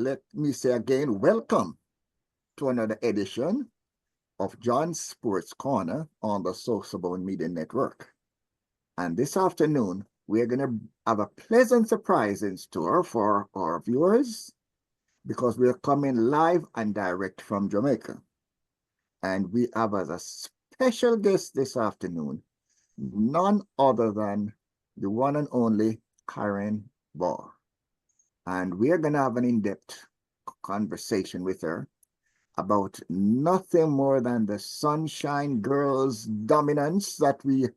let me say again, welcome to another edition of John's Sports Corner on the Social Media Network. And this afternoon, we're going to have a pleasant surprise in store for our viewers because we're coming live and direct from Jamaica. And we have as a special guest this afternoon, none other than the one and only Karen Baugh. And we are going to have an in-depth conversation with her about nothing more than the Sunshine Girls dominance that we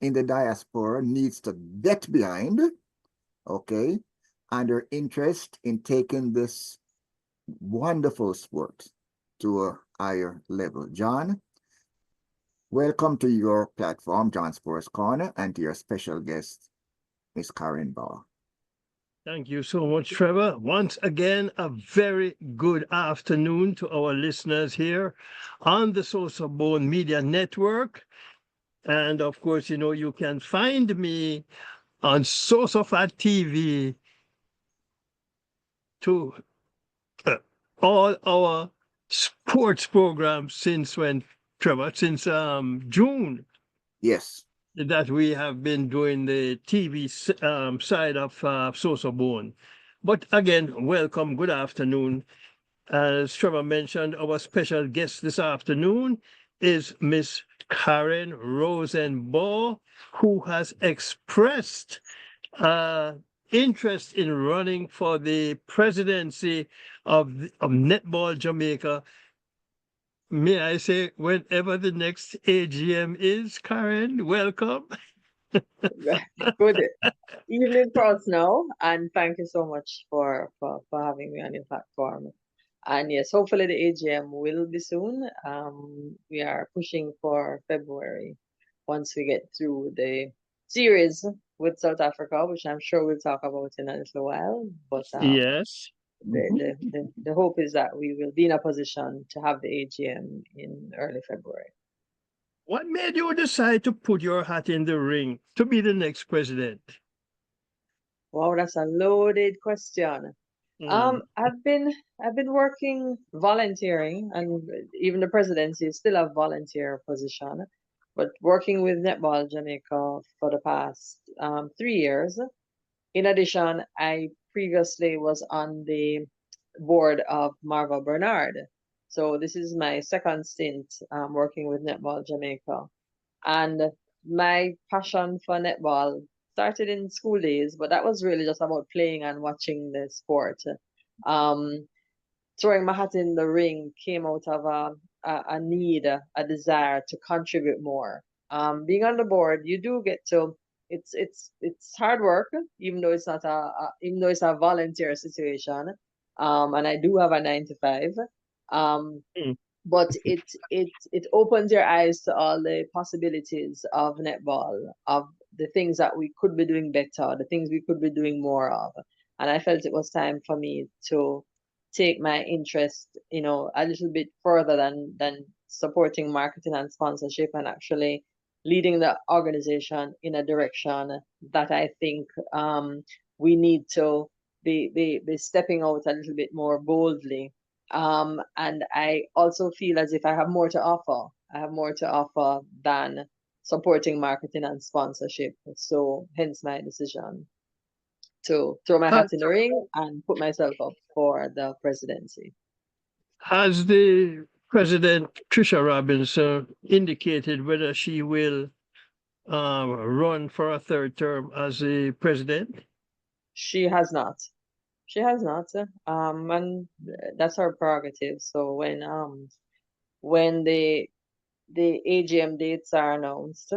in the diaspora needs to get behind, okay? And her interest in taking this wonderful sport to a higher level. John, welcome to your platform, John Sports Corner, and to your special guest, Miss Karen Baugh. Thank you so much, Trevor. Once again, a very good afternoon to our listeners here on the Social Media Network. And of course, you can find me on Sosofat TV to all our sports programs since when, Trevor? Since June. Yes. That we have been doing the TV side of Social Bone. But again, welcome, good afternoon. As Trevor mentioned, our special guest this afternoon is Miss Karen Rosenbaugh, who has expressed interest in running for the presidency of Netball Jamaica. May I say, whenever the next AGM is, Karen, welcome. Good evening for us now, and thank you so much for having me on your platform. And yes, hopefully the AGM will be soon. We are pushing for February once we get through the series with South Africa, which I'm sure we'll talk about in a little while. But Yes. the hope is that we will be in a position to have the AGM in early February. What made you decide to put your hat in the ring to be the next president? Wow, that's a loaded question. I've been working volunteering, and even the presidency is still a volunteer position, but working with Netball Jamaica for the past 3 years. In addition, I previously was on the board of Marva Bernard. So this is my second stint working with Netball Jamaica. And my passion for netball started in school days, but that was really just about playing and watching the sport. Um, Throwing my hat in the ring came out of a need, a desire to contribute more. Being on the board, you do get to. It's hard work, even though it's not even though it's a volunteer situation. And I do have a 9 to 5. Um, Mm. but it opens your eyes to all the possibilities of netball, of the things that we could be doing better, the things we could be doing more of. And I felt it was time for me to take my interest, a little bit further than supporting marketing and sponsorship, and actually leading the organization in a direction that I think we need to be stepping out a little bit more boldly. And I also feel as if I have more to offer. I have more to offer than supporting marketing and sponsorship. So hence my decision to throw my hat in the ring and put myself up for the presidency. Has the President Trisha Robinson indicated whether she will run for a third term as the president? She has not. She has not. And that's her prerogative. So when the AGM dates are announced,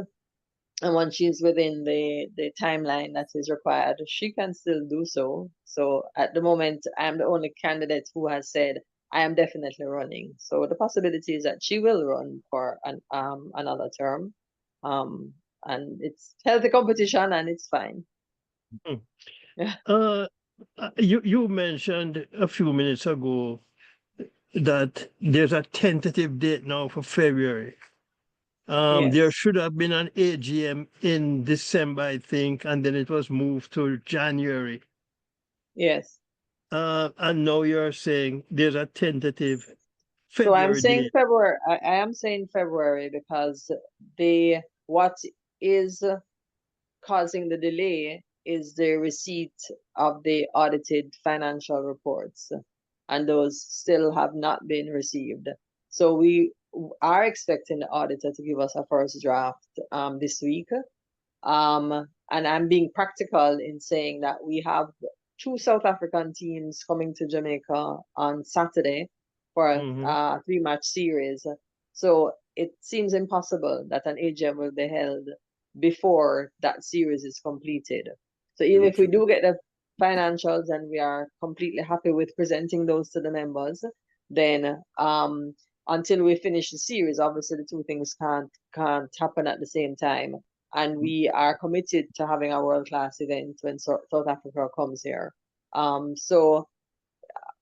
and when she's within the timeline that is required, she can still do so. So at the moment, I'm the only candidate who has said I am definitely running. So the possibility is that she will run for another term, and it's healthy competition and it's fine. Mm. Yeah. You mentioned a few minutes ago that there's a tentative date now for February. There Yes. should have been an AGM in December, I think, and then it was moved to January. Yes. And now you're saying there's a tentative So I'm February saying date. February. I am saying February because what is causing the delay is the receipt of the audited financial reports, and those still have not been received. So we are expecting the auditor to give us a first draft this week. And I'm being practical in saying that we have two South African teams coming to Jamaica on Saturday for Mm-hmm. a three-match series. So it seems impossible that an AGM will be held before that series is completed. So even Very if we true. do get the financials and we are completely happy with presenting those to the members, then until we finish the series, obviously the two things can't happen at the same time. And we are committed to having a world-class event when South Africa comes here. So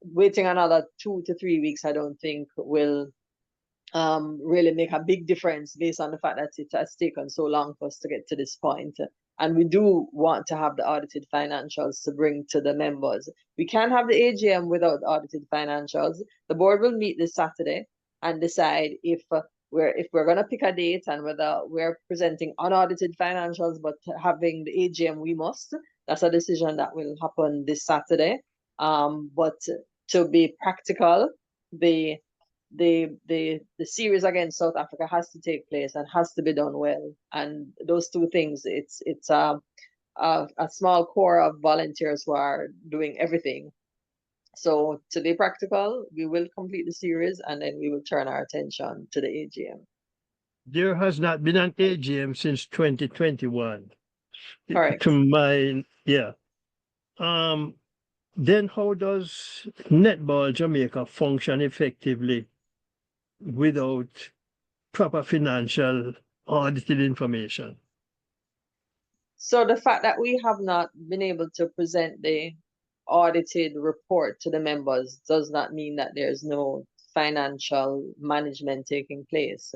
waiting another 2 to 3 weeks, I don't think will really make a big difference based on the fact that it has taken so long for us to get to this point. And we do want to have the audited financials to bring to the members. We can't have the AGM without audited financials. The board will meet this Saturday and decide if we're going to pick a date and whether we're presenting unaudited financials, but having the AGM we must. That's a decision that will happen this Saturday. But to be practical, the the series against South Africa has to take place and has to be done well. And those two things, it's a small core of volunteers who are doing everything. So to be practical, we will complete the series and then we will turn our attention to the AGM. There has not been an AGM since 2021. Correct. To my, yeah. Um, then how does Netball Jamaica function effectively without proper financial audited information? So the fact that we have not been able to present the audited report to the members does not mean that there's no financial management taking place.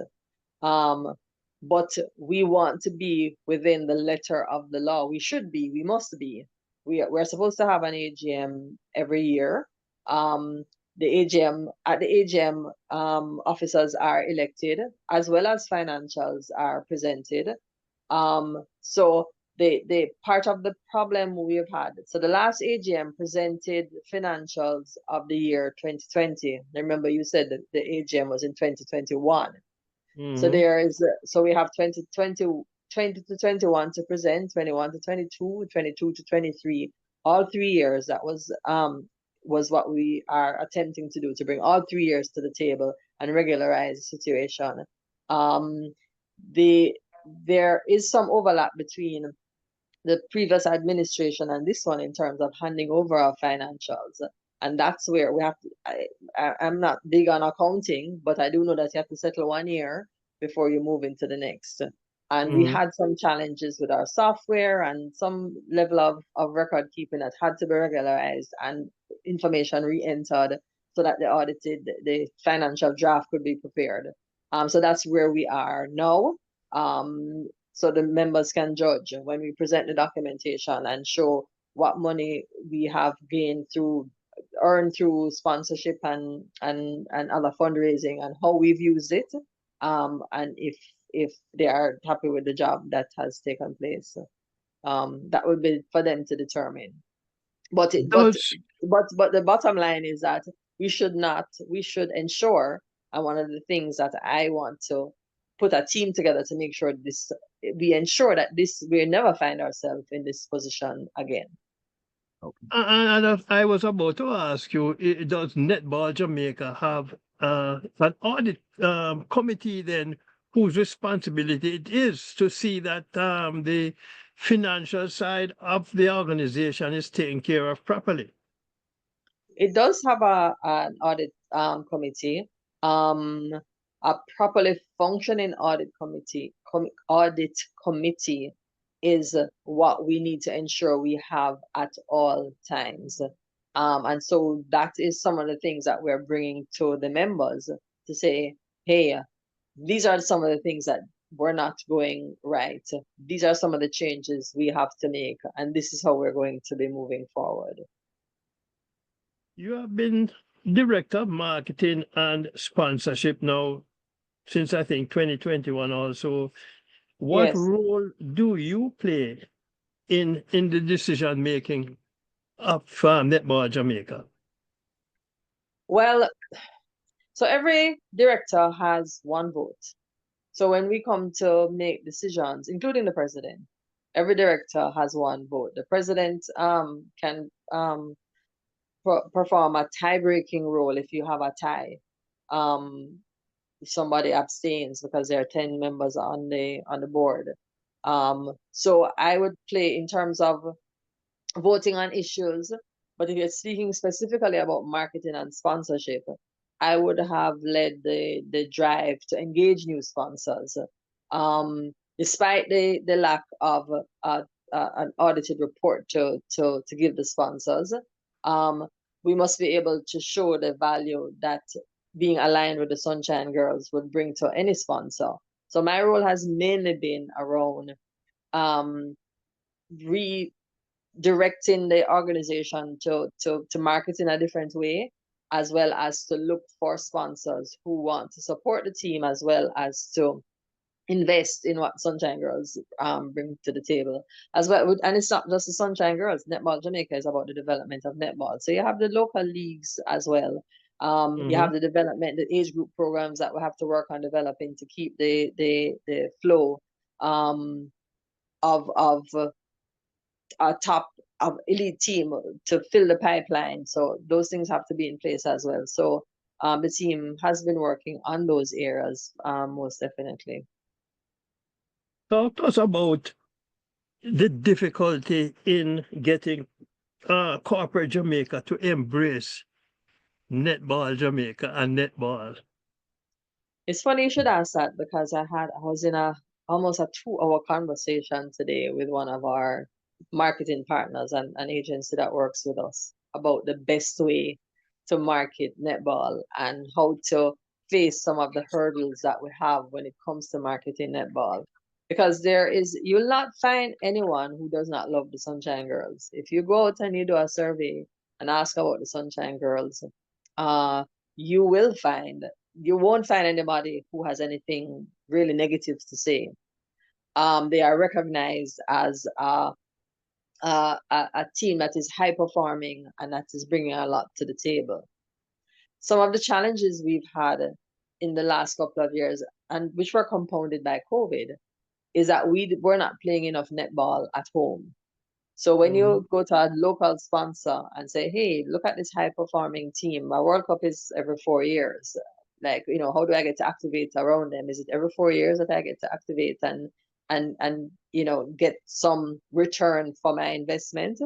But we want to be within the letter of the law. We should be, we must be. We're supposed to have an AGM every year. The AGM at the AGM, officers are elected as well as financials are presented. So the part of the problem we've had. So the last AGM presented financials of the year 2020. Remember, you said that the AGM was in 2021. So so we have 2020, 20 to 21 to present, 21 to 22, 22 to 23, all 3 years. That was what we are attempting to do, to bring all 3 years to the table and regularize the situation. There is some overlap between the previous administration and this one in terms of handing over our financials. And that's where we have to, I'm not big on accounting, but I do know that you have to settle 1 year before you move into the next. And we had some challenges with our software and some level of record keeping that had to be regularized and information re-entered so that the financial draft could be prepared. So that's where we are now. So the members can judge when we present the documentation and show what money we have earned through sponsorship and other fundraising and how we've used it, and if they are happy with the job that has taken place. That would be for them to determine. But the bottom line is that we should ensure, and one of the things that I want to put a team together to make sure we ensure that we never find ourselves in this position again. Okay. And I was about to ask you, does Netball Jamaica have an audit committee then whose responsibility it is to see that the financial side of the organization is taken care of properly? It does have an audit committee. A properly functioning audit committee is what we need to ensure we have at all times. And so that is some of the things that we're bringing to the members to say, hey, these are some of the things that were not going right. These are some of the changes we have to make, and this is how we're going to be moving forward. You have been director of marketing and sponsorship now since I think 2021 also. What Yes. role do you play in the decision making of Netball Jamaica? Well, so every director has one vote. So when we come to make decisions, including the president, every director has one vote. The president can perform a tie-breaking role if you have a tie. Um, if somebody abstains because there are 10 members on the board. So I would play in terms of voting on issues, but if you're speaking specifically about marketing and sponsorship, I would have led the drive to engage new sponsors. Despite the lack of an audited report to give the sponsors, um, we must be able to show the value that being aligned with the Sunshine Girls would bring to any sponsor. So my role has mainly been around um, re directing the organization to market in a different way, as well as to look for sponsors who want to support the team, as well as to invest in what Sunshine Girls bring to the table as well. And it's not just the Sunshine Girls. Netball Jamaica is about the development of netball. So you have the local leagues as well. You Mm-hmm. have the development, the age group programs that we have to work on developing to keep the flow um, of a top of elite team to fill the pipeline. So those things have to be in place as well. So the team has been working on those areas most definitely. Talk to us about the difficulty in getting corporate Jamaica to embrace Netball Jamaica and netball. It's funny you should ask that because I was in a almost a 2 hour conversation today with one of our marketing partners and an agency that works with us about the best way to market netball and how to face some of the hurdles that we have when it comes to marketing netball. Because you'll not find anyone who does not love the Sunshine Girls. If you go out and you do a survey and ask about the Sunshine Girls, uh, you will find you won't find anybody who has anything really negative to say. They are recognized as a team that is high performing and that is bringing a lot to the table. Some of the challenges we've had in the last couple of years, and which were compounded by COVID, is that we're not playing enough netball at home. So when Mm-hmm. you go to a local sponsor and say, "Hey, look at this high performing team. My World Cup is every 4 years. Like, how do I get to activate around them? Is it every 4 years that I get to activate and get some return for my investment?"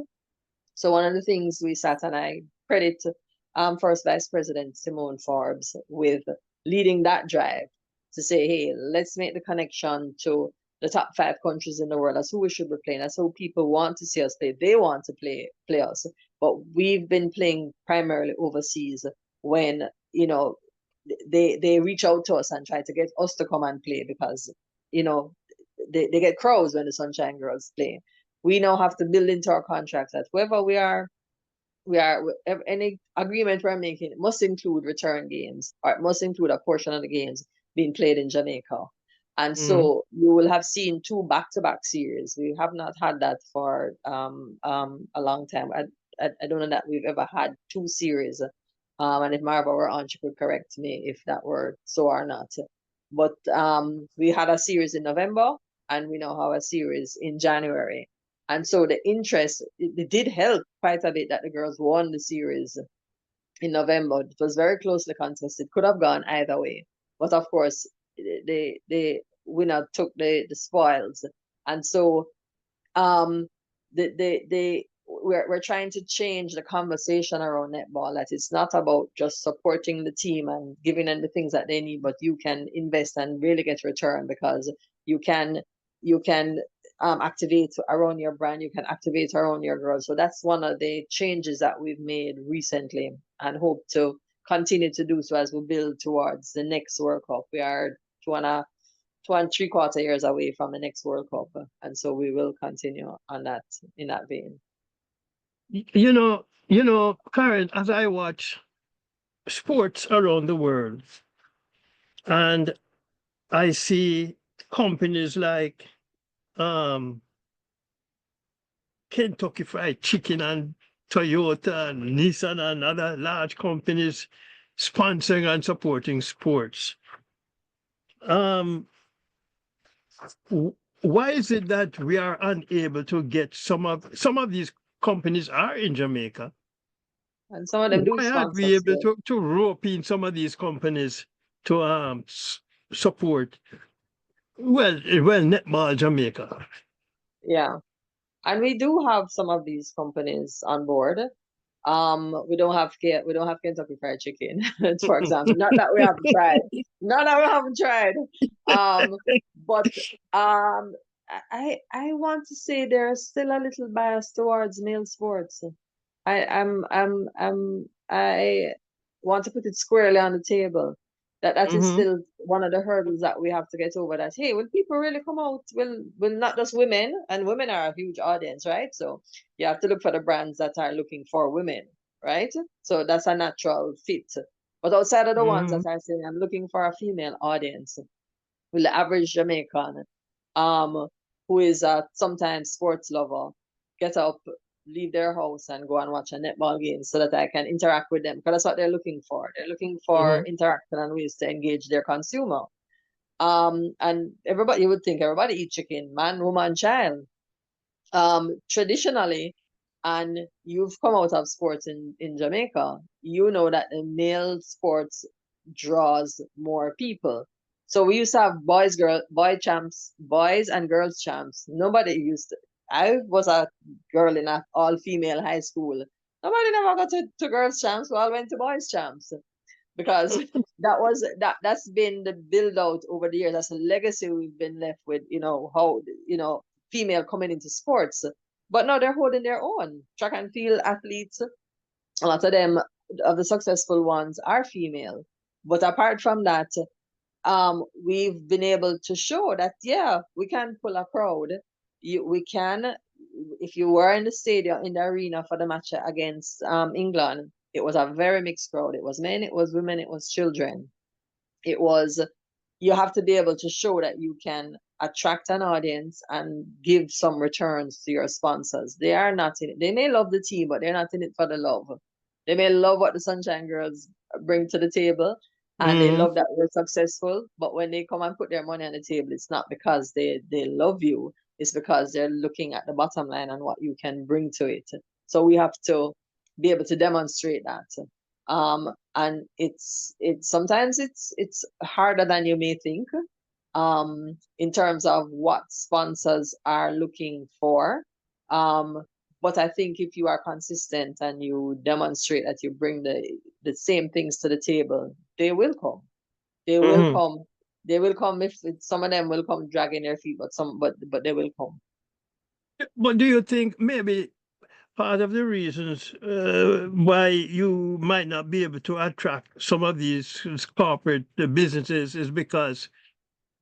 So one of the things we sat and I credit First Vice President Simone Forbes with leading that drive to say, hey, let's make the connection to the top 5 countries in the world. That's who we should be playing. That's who people want to see us play. They want to play us. But we've been playing primarily overseas when, they reach out to us and try to get us to come and play because, you know, they get crows when the Sunshine Girls play. We now have to build into our contracts that whoever we are any agreement we're making must include return games or it must include a portion of the games being played in Jamaica. And Mm-hmm. so you will have seen 2 back-to-back series. We have not had that for a long time. I don't know that we've ever had 2 series. And if Marva were on, she could correct me if that were so or not. But we had a series in November and we now have a series in January. And so the interest, it did help quite a bit that the girls won the series in November. It was very closely contested. Could have gone either way. But of course, the winner took the spoils. And so um we're trying to change the conversation around netball, that it's not about just supporting the team and giving them the things that they need, but you can invest and really get return because you can activate around your brand, you can activate around your girls. So that's one of the changes that we've made recently and hope to continue to do so as we build towards the next World Cup. We are 2 and 3/4 years away from the next World Cup, and so we will continue on that in that vein. Karen, as I watch sports around the world, and I see companies like um, Kentucky Fried Chicken and Toyota and Nissan and other large companies sponsoring and supporting sports. Um, why is it that we are unable to get some of these companies are in Jamaica? And some of them do Why aren't sponsor we able sports. to rope in some of these companies to support Netball Jamaica? Yeah. And we do have some of these companies on board. We don't have Kentucky Fried Chicken, for example. Not that we haven't tried. Not that we haven't tried. Um, but I want to say there's still a little bias towards male sports. I want to put it squarely on the table that is Hmm. still one of the hurdles that we have to get over. That hey, will people really come out? Will not just women, and women are a huge audience, right? So you have to look for the brands that are looking for women, right? So that's a natural fit. But outside of the ones Hmm. that are saying I'm looking for a female audience, will the average Jamaican, who is a sometimes sports lover, get up, leave their house and go and watch a netball game so that I can interact with them? Because that's what they're looking for. They're looking for Hmm. interaction and ways to engage their consumer. And everybody, you would think everybody eat chicken, man, woman, child. Traditionally, and you've come out of sports in Jamaica, you know that the male sports draws more people. So we used to have boy champs, boys and girls champs. Nobody used to. I was a girl in a all female high school. Nobody never got to girls champs. We all went to boys champs because that's been the build out over the years. That's a legacy we've been left with. How female coming into sports, but now they're holding their own. Track and field athletes, a lot of them, of the successful ones, are female. But apart from that, we've been able to show that yeah, we can pull a crowd. We can. If you were in the stadium, in the arena for the match against England, it was a very mixed crowd. It was men, it was women, it was children. It was, you have to be able to show that you can attract an audience and give some returns to your sponsors. They are not in it. They may love the team, but they're not in it for the love. They may love what the Sunshine Girls bring to the table, and they Hmm. love that we're successful. But when they come and put their money on the table, it's not because they love you. It's because they're looking at the bottom line and what you can bring to it. So we have to be able to demonstrate that. And it's sometimes it's harder than you may think, in terms of what sponsors are looking for. Um, but I think if you are consistent and you demonstrate that you bring the same things to the table, they will come. They will Hmm. come. They will come. If some of them will come dragging their feet, but they will come. But do you think maybe part of the reasons why you might not be able to attract some of these corporate businesses is because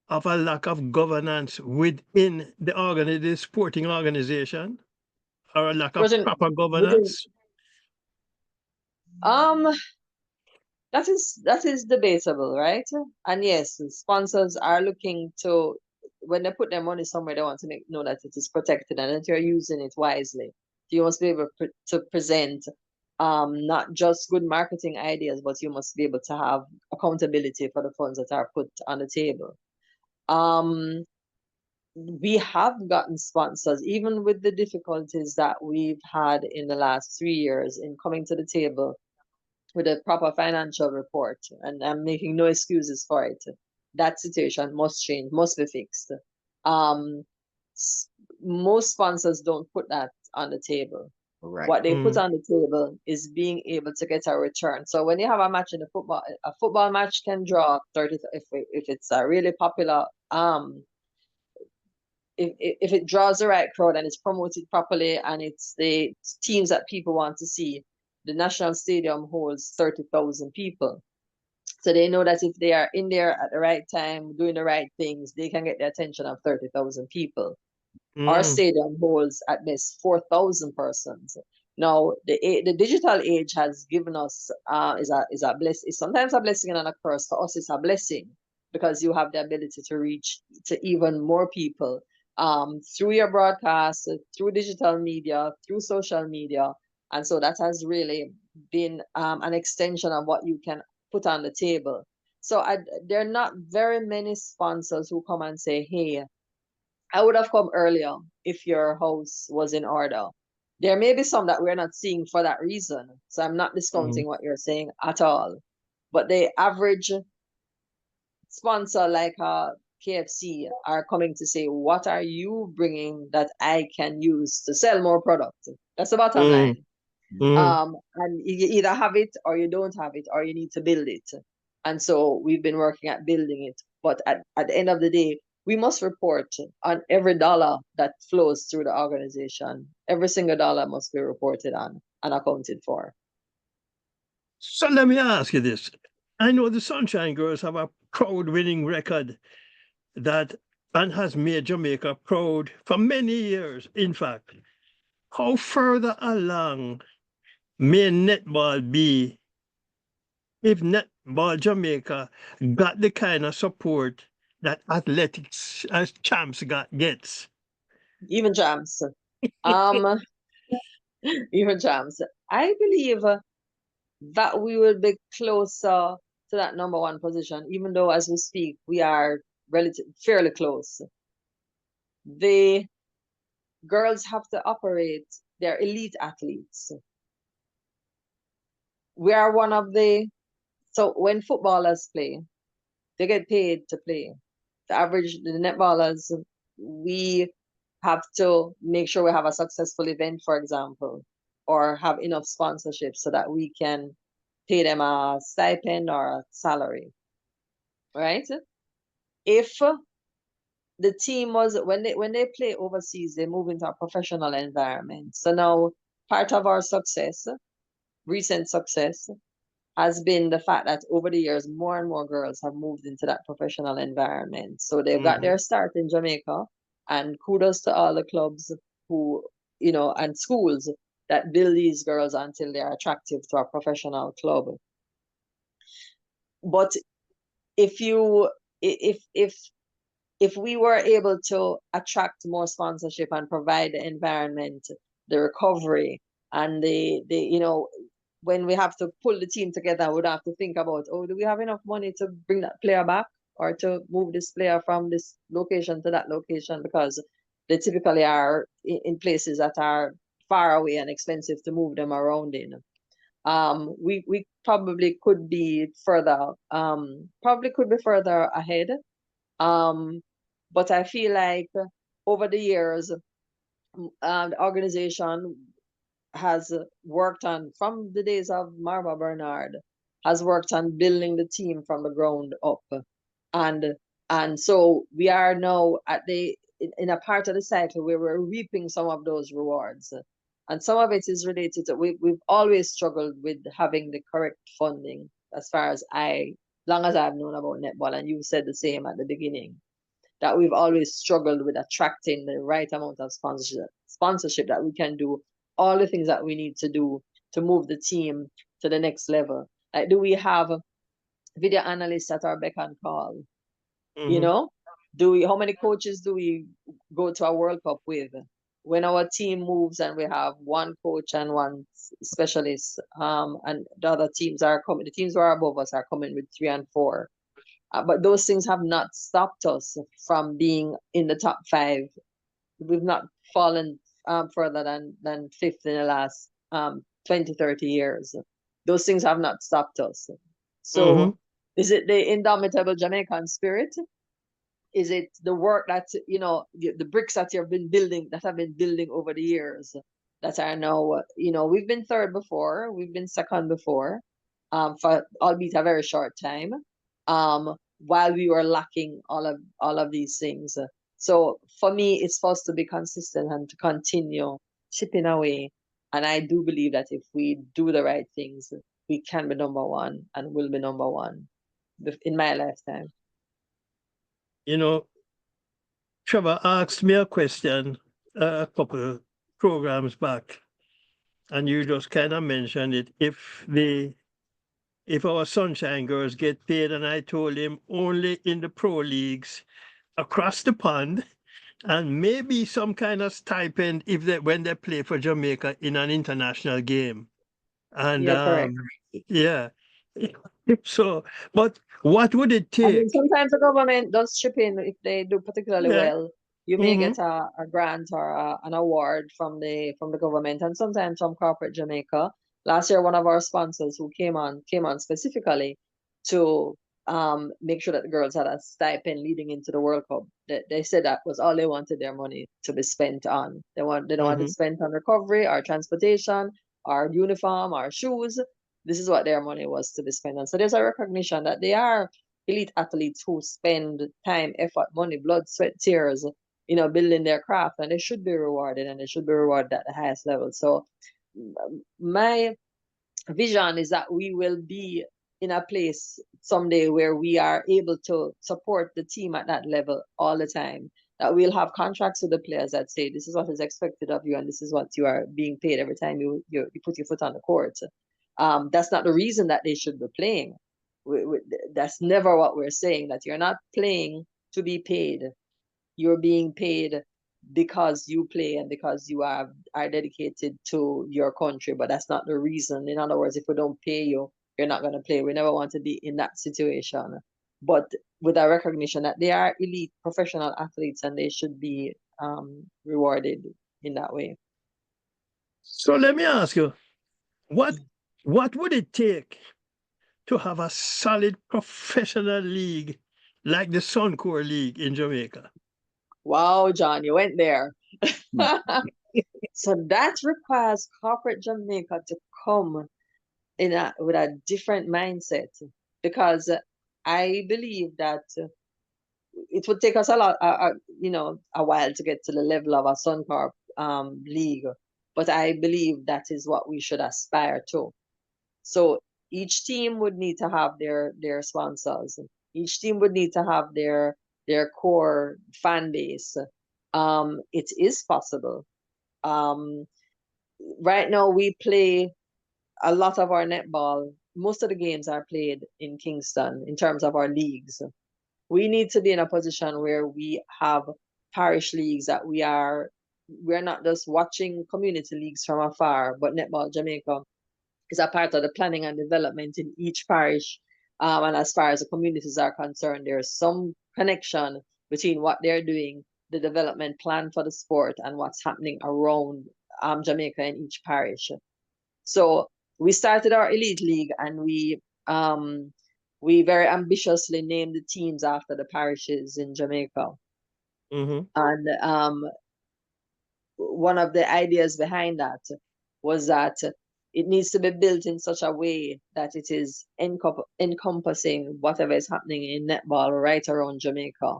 of a lack of governance within the sporting organization, or a lack of proper Within governance? um that is debatable, right? And yes, sponsors are looking to, when they put their money somewhere, they want to know that it is protected and that you're using it wisely. You must be able to present not just good marketing ideas, but you must be able to have accountability for the funds that are put on the table. Um, we have gotten sponsors, even with the difficulties that we've had in the last 3 years in coming to the table with a proper financial report, and I'm making no excuses for it. That situation must change, must be fixed. Um, Most sponsors don't put that on the table. Right. What they put Mm. on the table is being able to get a return. So when you have a match in the football, a football match can draw 30, if it's a really popular, if it draws the right crowd and it's promoted properly and it's the teams that people want to see, the national stadium holds 30,000 people. So they know that if they are in there at the right time, doing the right things, they can get the attention of 30,000 people. Our Mm. stadium holds at least 4,000 persons. Now, the digital age has given us is a bless. It's sometimes a blessing and a curse. For us, it's a blessing because you have the ability to reach to even more people through your broadcast, through digital media, through social media, and so that has really been an extension of what you can put on the table. So there are not very many sponsors who come and say, "Hey, I would have come earlier if your house was in order." There may be some that we're not seeing for that reason. So I'm not discounting what you're saying at all. But the average sponsor like KFC are coming to say, what are you bringing that I can use to sell more product? That's the bottom line. And you either have it or you don't have it, or you need to build it. And so we've been working at building it. But at the end of the day, we must report on every dollar that flows through the organization. Every single dollar must be reported on and accounted for. So let me ask you this. I know the Sunshine Girls have a proud winning record that and has made Jamaica proud for many years. In fact, how further along may netball be if Netball Jamaica got the kind of support that athletics as champs gets? Even jams. Um, even jams. I believe that we will be closer to that number one position, even though as we speak, we are fairly close. The girls have to operate, they're elite athletes. We are one of so when footballers play, they get paid to play. The netballers, we have to make sure we have a successful event, for example, or have enough sponsorships so that we can pay them a stipend or a salary, right? If the team was when they play overseas, they move into a professional environment. So now part of our success, recent success, has been the fact that over the years, more and more girls have moved into that professional environment. So they've got their start in Jamaica, and kudos to all the clubs who, and schools that build these girls until they are attractive to a professional club. But if you, if we were able to attract more sponsorship and provide the environment, the recovery, and when we have to pull the team together, we'd have to think about, do we have enough money to bring that player back or to move this player from this location to that location, because they typically are in places that are far away and expensive to move them around in. We probably could be further, ahead. But I feel like over the years, the organization has worked on, from the days of Marva Bernard, has worked on building the team from the ground up. And so we are now in a part of the cycle where we're reaping some of those rewards. And some of it is related to, we've always struggled with having the correct funding, as far as long as I've known about netball, and you said the same at the beginning, that we've always struggled with attracting the right amount of sponsorship that we can do all the things that we need to do to move the team to the next level. Like, do we have video analysts at our beck and call? How many coaches do we go to a World Cup with? When our team moves and we have one coach and one specialist, and the other teams are coming, the teams who are above us are coming with 3 and 4. But those things have not stopped us from being in the top 5. We've not fallen further than 5th in the last 20, 30 years. Those things have not stopped us. So is it the indomitable Jamaican spirit? Is it the work that, the bricks that have been building over the years that are now, we've been third before, we've been second before, for albeit a very short time, while we were lacking all of these things. So for me, it's supposed to be consistent and to continue chipping away. And I do believe that if we do the right things, we can be number one and will be number one in my lifetime. Trevor asked me a question a couple of programs back. and you just kind of mentioned it, if our Sunshine Girls get paid, and I told him only in the pro leagues across the pond, and maybe some kind of stipend if they when they play for Jamaica in an international game. And You're correct. yeah. So, but what would it I mean, take? sometimes the government does chip in if they do particularly Yeah. well. You may Mm-hmm. get a grant or an award from the government, and sometimes from corporate Jamaica. Last year, one of our sponsors who came on specifically to make sure that the girls had a stipend leading into the World Cup. They said that was all they wanted their money to be spent on. They don't want it Mm-hmm. spent on recovery or transportation or uniform or shoes. This is what their money was to be spent on. So there's a recognition that they are elite athletes who spend time, effort, money, blood, sweat, tears, building their craft, and they should be rewarded, and they should be rewarded at the highest level. So my vision is that we will be in a place someday where we are able to support the team at that level all the time. That we'll have contracts with the players that say this is what is expected of you, and this is what you are being paid every time you put your foot on the court. That's not the reason that they should be playing. We, that's never what we're saying. That you're not playing to be paid. You're being paid because you play and because you are dedicated to your country, but that's not the reason. In other words, if we don't pay you, you're not going to play. We never want to be in that situation. But with a recognition that they are elite professional athletes and they should be rewarded in that way. So let me ask you, what what would it take to have a solid professional league like the Suncor League in Jamaica? Wow, John, you went there. Hmm. So that requires corporate Jamaica to come with a different mindset, because I believe that it would take us a while to get to the level of a Suncorp league, but I believe that is what we should aspire to. So each team would need to have their sponsors. Each team would need to have their core fan base. It is possible. Um, right now we play a lot of our netball. Most of the games are played in Kingston in terms of our leagues. We need to be in a position where we have parish leagues, that we're not just watching community leagues from afar, but Netball Jamaica is a part of the planning and development in each parish. And as far as the communities are concerned, there's some connection between what they're doing, the development plan for the sport, and what's happening around Jamaica in each parish. So we started our elite league, and we very ambitiously named the teams after the parishes in Jamaica. Mm-hmm. And one of the ideas behind that was that it needs to be built in such a way that it is encompassing whatever is happening in netball right around Jamaica.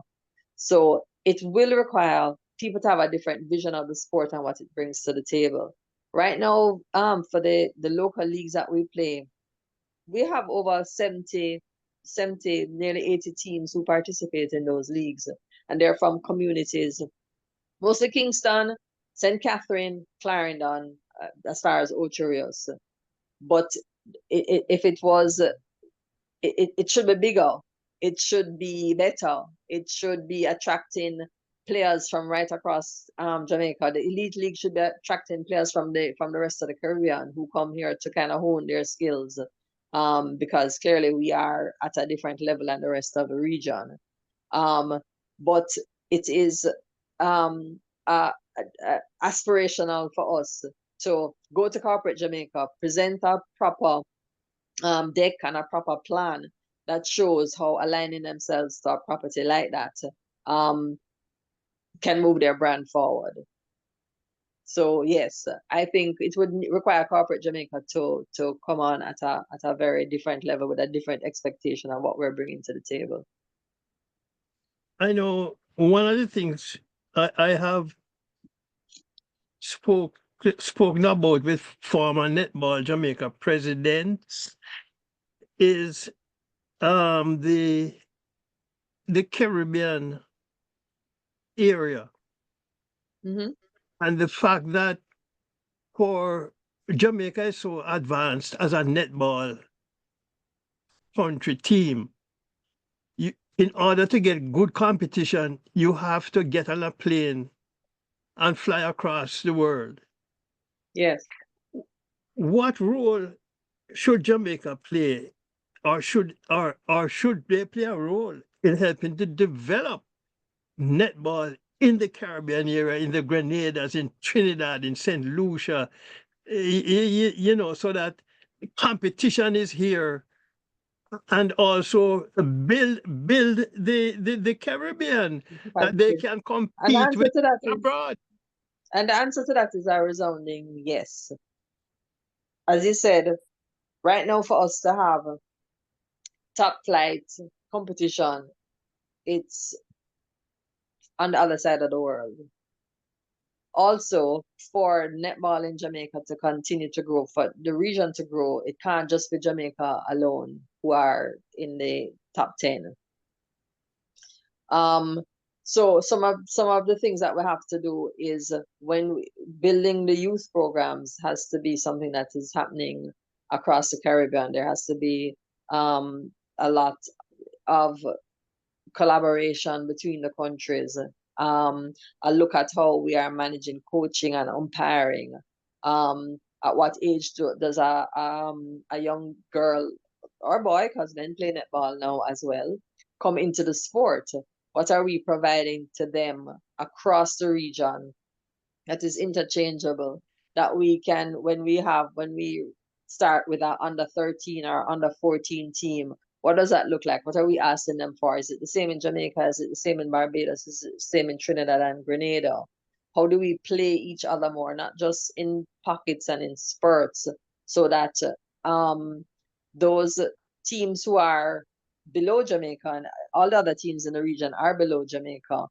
So it will require people to have a different vision of the sport and what it brings to the table. Right now, for the local leagues that we play, we have over 70, nearly 80 teams who participate in those leagues. And they're from communities, mostly Kingston, St. Catherine, Clarendon, as far as Ocho Rios. But if it was, it should be bigger. It should be better. It should be attracting players from right across Jamaica. The elite league should be attracting players from the rest of the Caribbean who come here to kind of hone their skills. Because clearly we are at a different level than the rest of the region. But it is um, aspirational for us to go to corporate Jamaica, present a proper deck and a proper plan that shows how aligning themselves to a property like that um, can move their brand forward. So yes, I think it would require corporate Jamaica to come on at a very different level with a different expectation of what we're bringing to the table. I know one of the things I have spoken about with former Netball Jamaica presidents is um, the the Caribbean area, Mm-hmm. and the fact that for Jamaica is so advanced as a netball country team. In order to get good competition, you have to get on a plane and fly across the world. Yes. What role should Jamaica play, or should they play a role in helping to develop netball in the Caribbean area, in the Grenadiers, in Trinidad, in St. Lucia, so that competition is here, and also build the Caribbean, that they can And the compete answer with to that is, abroad. and the answer to that is a resounding yes. As you said, right now for us to have top flight competition, it's on the other side of the world. Also, for netball in Jamaica to continue to grow, for the region to grow, it can't just be Jamaica alone who are in the top 10. So some of the things that we have to do is building the youth programs has to be something that is happening across the Caribbean. There has to be a lot of collaboration between the countries. I look at how we are managing coaching and umpiring. At what age does a young girl or boy, because men play netball now as well, come into the sport? What are we providing to them across the region that is interchangeable, that we can, when we start with our under 13 or under 14 team, what does that look like? What are we asking them for? Is it the same in Jamaica? Is it the same in Barbados? Is it the same in Trinidad and Grenada? How do we play each other more, not just in pockets and in spurts, so that those teams who are below Jamaica, and all the other teams in the region are below Jamaica,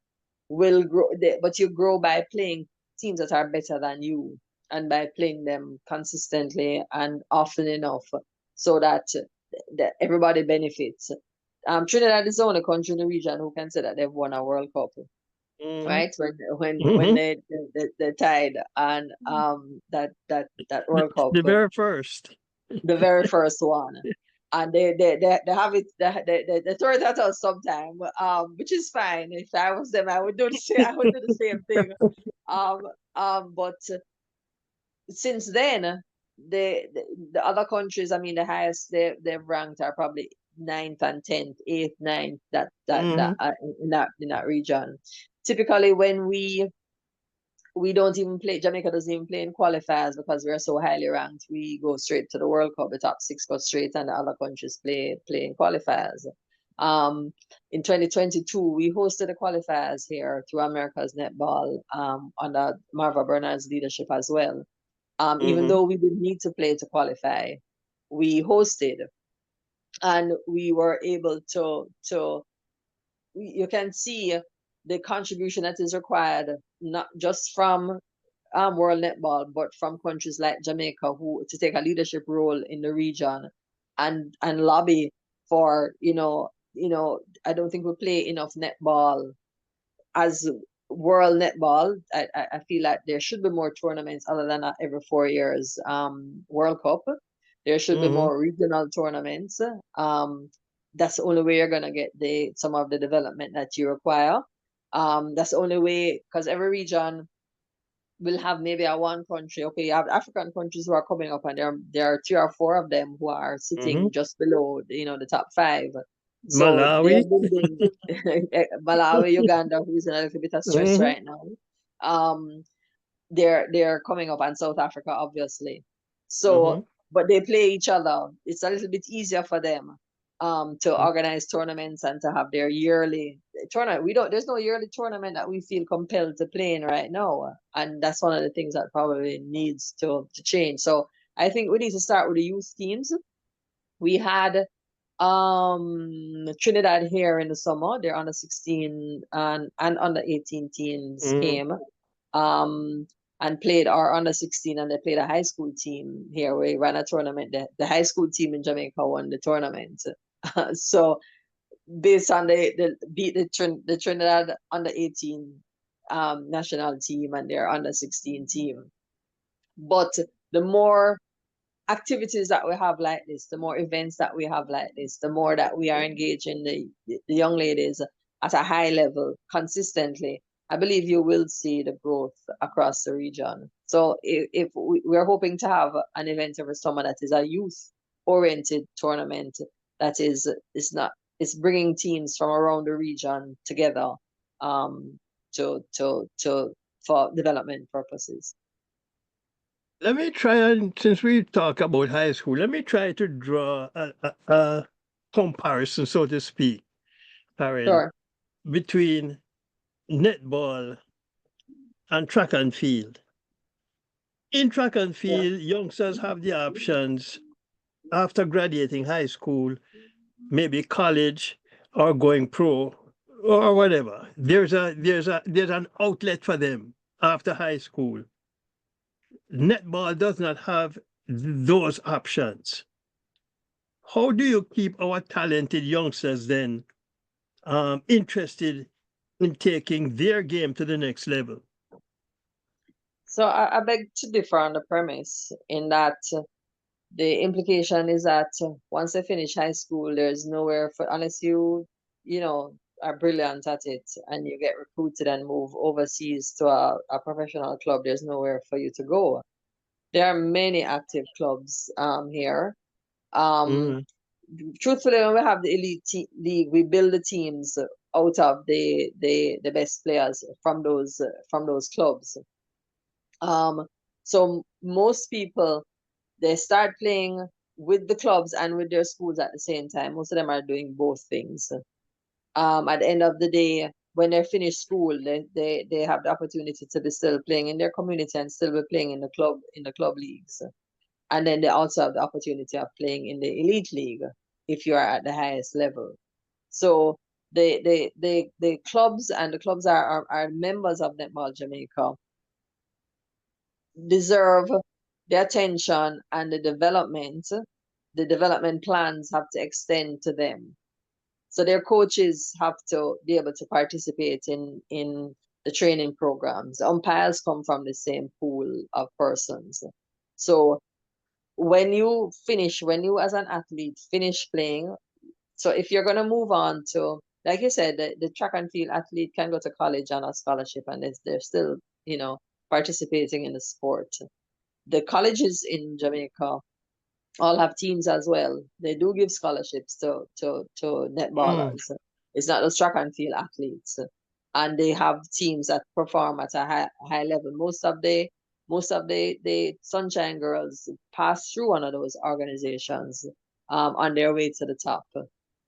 will grow, but you grow by playing teams that are better than you, and by playing them consistently and often enough, so that everybody benefits. Trinidad is the only country in the region who can say that they've won a World Cup, right? When they tied, and that World Cup, The very first. the very first one. And they have it, they throw it at us sometime, which is fine. If I was them, I would do the same thing. But since then, the other countries, I mean, the highest they've ranked are probably 9th and 10th, 8th, 9th, in that region. Typically, when we don't even play, Jamaica doesn't even play in qualifiers because we're so highly ranked. We go straight to the World Cup. The top 6 go straight, and the other countries play in qualifiers. In 2022, we hosted the qualifiers here through America's Netball, under Marva Bernard's leadership as well. Even though we didn't need to play to qualify, we hosted, and we were able to you can see the contribution that is required, not just from World Netball, but from countries like Jamaica, who to take a leadership role in the region, and lobby for, I don't think we play enough netball as World Netball. I feel like there should be more tournaments other than every 4 years World Cup. There should be more regional tournaments. That's the only way you're gonna get some of the development that you require. That's the only way, because every region will have maybe a one country. Okay, you have African countries who are coming up, and there are 3 or 4 of them who are sitting just below, the top 5. So Malawi. they're building Malawi, Uganda, who's in a little bit of stress right now. They're coming up, and South Africa, obviously. So, but they play each other. It's a little bit easier for them to organize tournaments and to have their yearly tournament. There's no yearly tournament that we feel compelled to play in right now, and that's one of the things that probably needs to change. So I think we need to start with the youth teams. We had Trinidad here in the summer. They're under 16 and under 18 teams came and played our under 16, and they played a high school team here. We ran a tournament. The high school team in Jamaica won the tournament. So based on beat the Trinidad under 18 national team and their under 16 team. But the more activities that we have like this, the more events that we have like this, the more that we are engaging the young ladies at a high level consistently, I believe you will see the growth across the region. So if we're hoping to have an event every summer that is a youth-oriented tournament that is bringing teams from around the region together um, to for development purposes. Let me try and, since we talk about high school, let me try to draw a comparison, so to speak, Karen, Sure. between netball and track and field. In track and Yeah. field, youngsters have the options after graduating high school, maybe college, or going pro, or whatever. There's an outlet for them after high school. Netball does not have those options. How do you keep our talented youngsters then interested in taking their game to the next level? So I beg to differ on the premise in that the implication is that once they finish high school, there's nowhere for unless you know, are brilliant at it and you get recruited and move overseas to a professional club, there's nowhere for you to go. There are many active clubs here. Um, Mm, Truthfully, when we have the league, we build the teams out of the best players from those clubs. So most people they start playing with the clubs and with their schools at the same time. Most of them are doing both things. At the end of the day, when they finish school, they have the opportunity to be still playing in their community and still be playing in the club leagues. And then they also have the opportunity of playing in the elite league if you are at the highest level. So the clubs and the clubs are members of Netball Jamaica deserve the attention and the development plans have to extend to them. So their coaches have to be able to participate in the training programs. Umpires come from the same pool of persons. So when you as an athlete finish playing, so if you're going to move on to, like you said, the track and field athlete can go to college on a scholarship and they're still, you know, participating in the sport. The colleges in Jamaica all have teams as well. They do give scholarships to mm, netballers. It's not just track and field athletes, and they have teams that perform at a high level. Most of the Sunshine Girls pass through one of those organizations on their way to the top.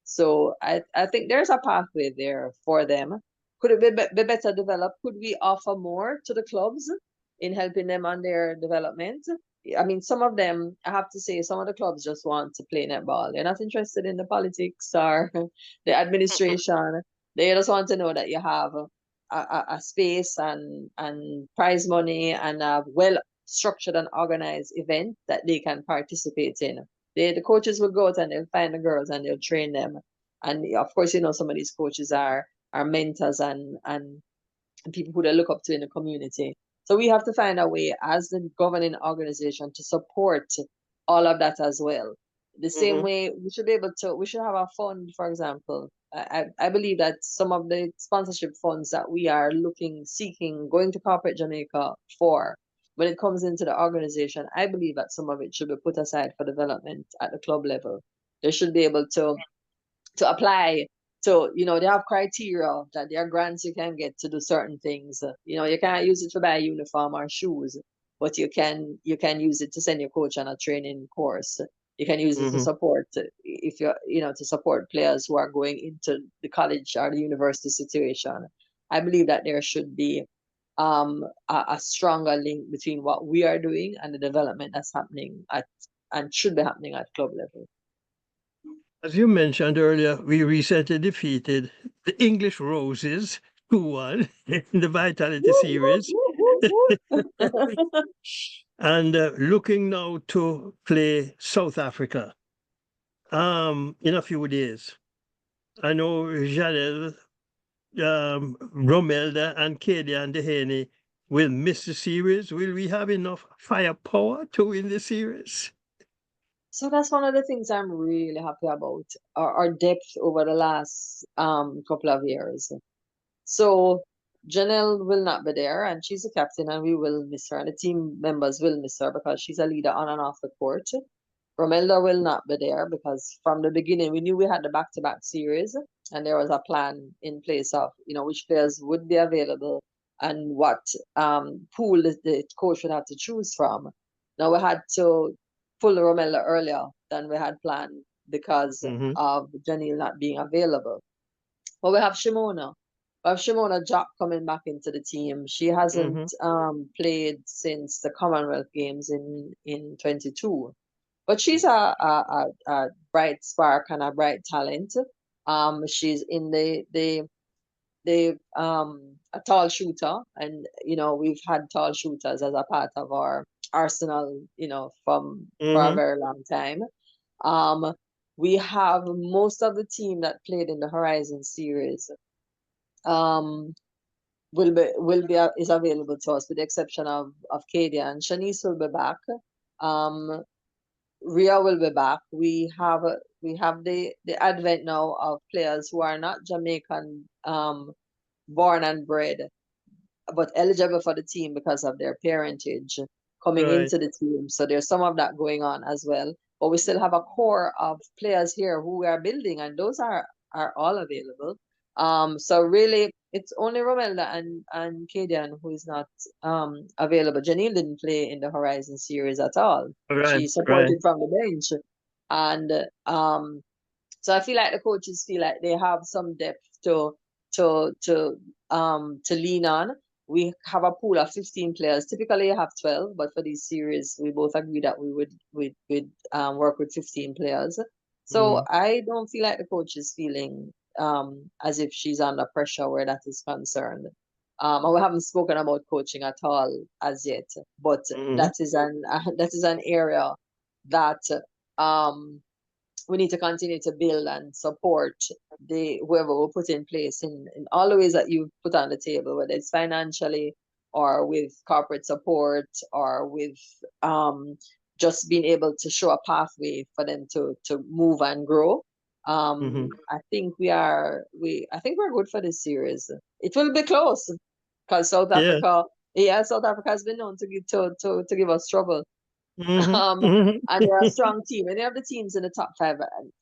So I think there's a pathway there for them. Could it be better developed? Could we offer more to the clubs in helping them on their development? I mean, some of them, I have to say, some of the clubs just want to play netball. They're not interested in the politics or the administration. They just want to know that you have a space and prize money and a well structured and organized event that they can participate in. The coaches will go out and they'll find the girls and they'll train them. And of course, you know, some of these coaches are mentors and people who they look up to in the community. So we have to find a way as the governing organization to support all of that as well. The same mhm. way we should have a fund, for example. I believe that some of the sponsorship funds that we are seeking, going to corporate Jamaica for, when it comes into the organization, I believe that some of it should be put aside for development at the club level. They should be able to apply. So, you know, they have criteria that there are grants you can get to do certain things. You know, you can't use it to buy a uniform or shoes, but you can use it to send your coach on a training course. You can use it to Mhm. support if you're, you know, to support players who are going into the college or the university situation. I believe that there should be a stronger link between what we are doing and the development that's happening at and should be happening at club level. As you mentioned earlier, we recently defeated the English Roses 2-1 in the Vitality Woo, woo, Series. woo, woo, woo. And looking now to play South Africa in a few days. I know Janelle, Romelda, and Kadia and Dehaney will miss the series? Will we have enough firepower to win the series? So that's one of the things I'm really happy about, our depth over the last couple of years. So Janelle will not be there, and she's the captain, and we will miss her, and the team members will miss her because she's a leader on and off the court. Romelda will not be there because from the beginning we knew we had the back-to-back series, and there was a plan in place of which players would be available and what pool the coach would have to choose from. Now we had to pull Romelda earlier than we had planned because Mm-hmm. of Janelle not being available. But we have Shimona. We have Shimona Jock coming back into the team. She hasn't played since the Commonwealth Games in 22. But she's a bright spark and a bright talent. She's in the a tall shooter, and we've had tall shooters as a part of our arsenal, from for a Mm-hmm. very long time. Um, we have most of the team that played in the Horizon series. Um, is available to us with the exception of Kadia, and Shanice will be back. Um, Ria will be back. We have the advent now of players who are not Jamaican born and bred, but eligible for the team because of their parentage coming Right. into the team. So there's some of that going on as well. But we still have a core of players here who we are building, and those are all available. So really, it's only Romelda and Kadian who is not available. Janine didn't play in the Horizon series at all. Right. She Right. supported from the bench, and so I feel like the coaches feel like they have some depth to to to lean on. We have a pool of 15 players. Typically you have 12, but for this series we both agreed that we would work with 15 players. So Mm. I don't feel like the coach is feeling as if she's under pressure where that is concerned. And we haven't spoken about coaching at all as yet, but Mm-hmm. that is an area that um we need to continue to build and support the whoever we put in place in all the ways that you put on the table, whether it's financially or with corporate support or with just being able to show a pathway for them to move and grow. Mm-hmm. I think we're good for this series. It will be close because South Yeah. Africa, yeah, South Africa has been known to give us trouble. Mm-hmm. Um, Mm-hmm. and they're a strong team. And they have the teams in the top five.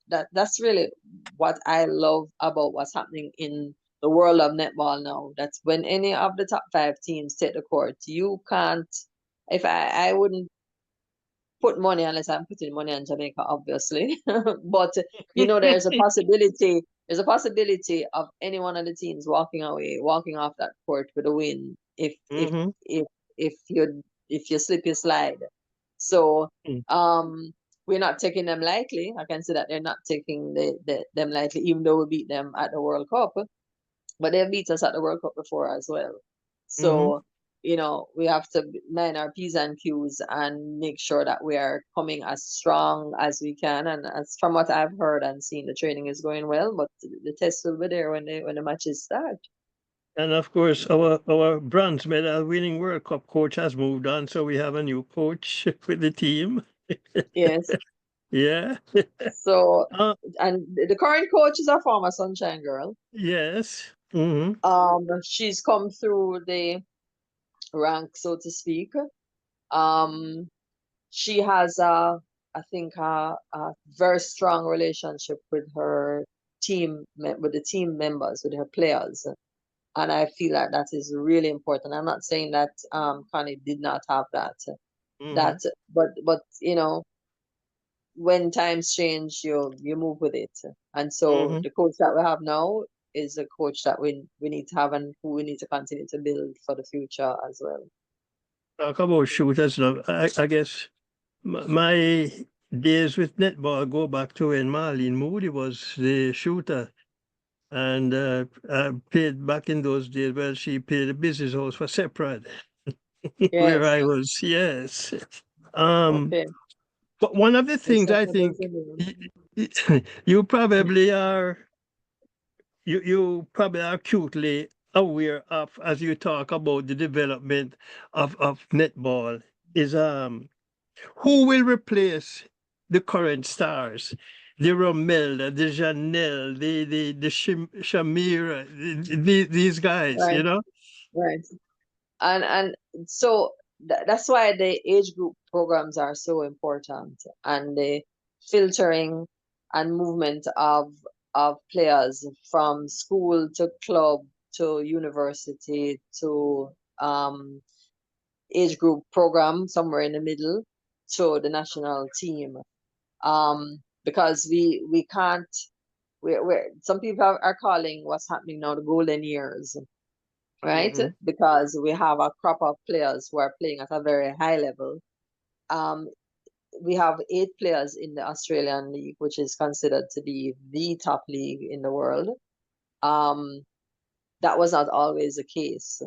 And that's really what I love about what's happening in the world of netball now. That's when any of the top five teams take the court, you can't. If I wouldn't put money unless I'm putting money on Jamaica, obviously. But there's a possibility. There's a possibility of any one of the teams walking off that court with a win if if Mm-hmm. if if you slip your slide. So we're not taking them lightly. I can say that they're not taking them lightly, even though we beat them at the World Cup. But they beat us at the World Cup before as well. Mm-hmm. So, we have to mind our P's and Q's and make sure that we are coming as strong as we can. And as from what I've heard and seen, the training is going well, but the test will be there when the matches start. And of course, our bronze medal winning World Cup coach has moved on, so we have a new coach with the team. Yes. Yeah. So, Uh, and the current coach is a former Sunshine girl. yes. Mm-hmm. She's come through the rank, so to speak. Um, she has I think a very strong relationship with her with the team members, with her players, and I feel like that is really important. I'm not saying that Connie did not have that, Mm-hmm. that but when times change, you move with it, and so Mm-hmm. the coach that we have now is a coach that we need to have and who we need to continue to build for the future as well. Talk about shooters now. I guess my days with netball go back to when Marlene Moody was the shooter. And I played back in those days. Well, she played a business house for separate, where Yes. I was. Yes. Um, Okay. but one of the Yes, things I think definitely. you probably are, you probably are acutely aware of as you talk about the development of netball is who will replace the current stars? The Romelda, the Janelle, the Shamira, these guys, Right, you know? right. And so that's why the age group programs are so important, and the filtering and movement of players from school to club to university to age group program somewhere in the middle to the national team. Because we can't, we're some people are calling what's happening now the golden years, right? Mm-hmm. Because we have a crop of players who are playing at a very high level. Um, we have 8 players in the Australian League, which is considered to be the top league in the world. Um, that was not always the case.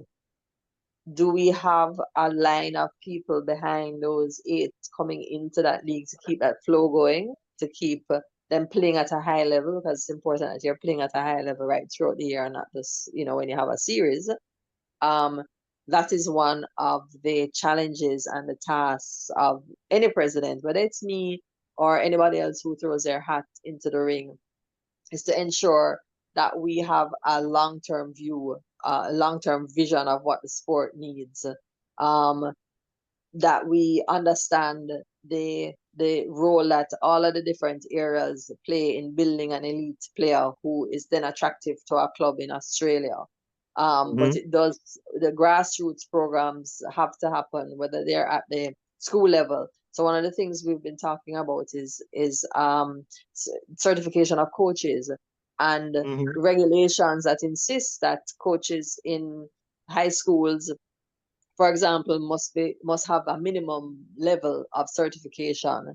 Do we have a line of people behind those 8 coming into that league to keep that flow going, to keep them playing at a high level? Because it's important that you're playing at a high level right throughout the year, not just, when you have a series. Um, that is one of the challenges and the tasks of any president, whether it's me or anybody else who throws their hat into the ring, is to ensure that we have a long-term view, a long-term vision of what the sport needs. Um, that we understand the role that all of the different areas play in building an elite player who is then attractive to our club in Australia. But it does, the grassroots programs have to happen, whether they're at the school level. So one of the things we've been talking about is certification of coaches and Mm-hmm. regulations that insist that coaches in high schools, for example, must have a minimum level of certification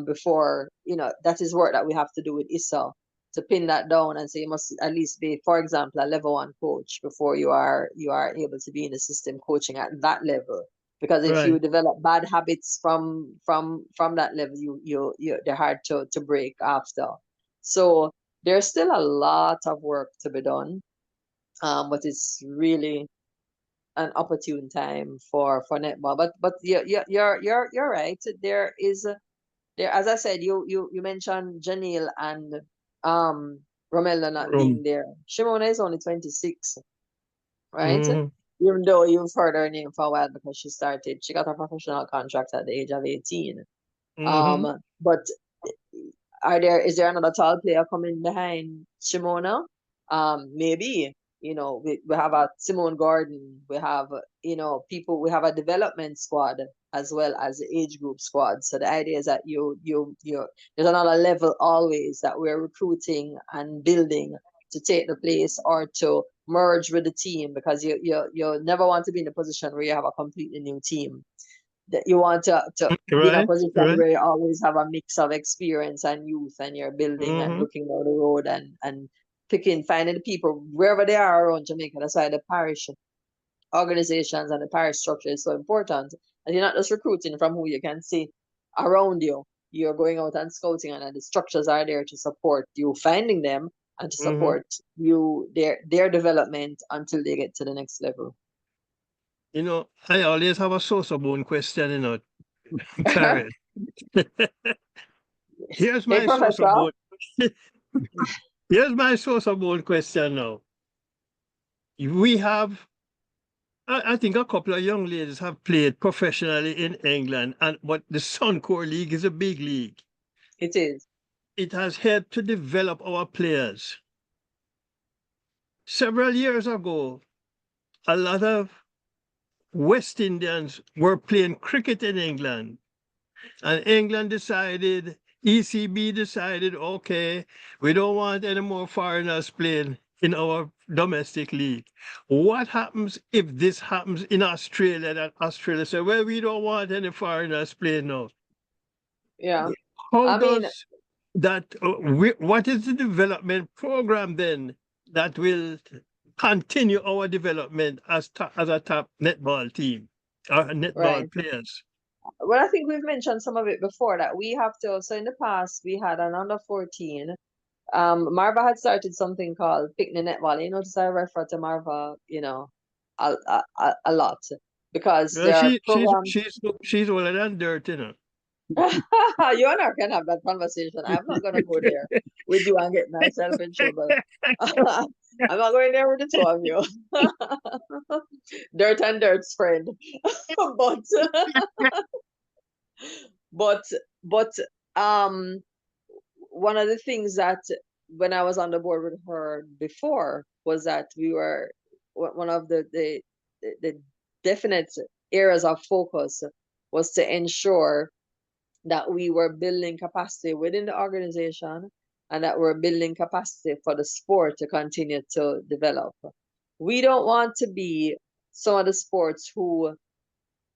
before, that is work that we have to do with ISA to pin that down and say you must at least be, for example, a level 1 coach before you are able to be in the system coaching at that level. Because if you Right. develop bad habits from that level, they're hard to break after. So there's still a lot of work to be done, but it's really an opportune time for netball. But you're right. There, as I said, you mentioned Janelle and Romelda not being there. Shimona is only 26, right? Mm-hmm. Even though you've heard her name for a while because she got a professional contract at the age of 18. Mm-hmm. But is there another tall player coming behind Shimona? Maybe, we have a Simone Gordon, we have, people, we have a development squad as well as the age group squad. So the idea is that there's another level always that we're recruiting and building to take the place or to merge with the team, because you never want to be in a position where you have a completely new team. That you want to be in a Right. position Right. where you always have a mix of experience and youth, and you're building and Mm-hmm. looking down the road and finding the people wherever they are around Jamaica. That's why the parish organizations and the parish structure is so important. And you're not just recruiting from who you can see around you. You're going out and scouting, and the structures are there to support you finding them and to Mm-hmm. support you their development until they get to the next level. I always have a source of bone question, Karen. Here's Hey, my source of Professor. bone. Here's my source of bone question now. We have, I think, a couple of young ladies have played professionally in England, but the Suncore League is a big league. It is. It has helped to develop our players. Several years ago, a lot of West Indians were playing cricket in England, and England decided, ECB decided, okay, we don't want any more foreigners playing in our domestic league. What happens if this happens in Australia, that Australia say, well, we don't want any foreigners playing now? Yeah. How I mean, does that, what is the development program then that will continue our development as a top netball team, or netball right. players? Well, I think we've mentioned some of it before that we have to. So in the past, we had an under 14 Marva had started something called Picnic Netball. You notice I refer to Marva, a lot because there are programs. She's older than dirt, you know. You and I can have that conversation. I'm not gonna go there with you and get myself in trouble. I'm not going there with the two of you. Dirt and dirt's friend. but but but um one of the things that when I was on the board with her before was that we were one of the definite areas of focus was to ensure that we were building capacity within the organization and that we're building capacity for the sport to continue to develop. We don't want to be some of the sports who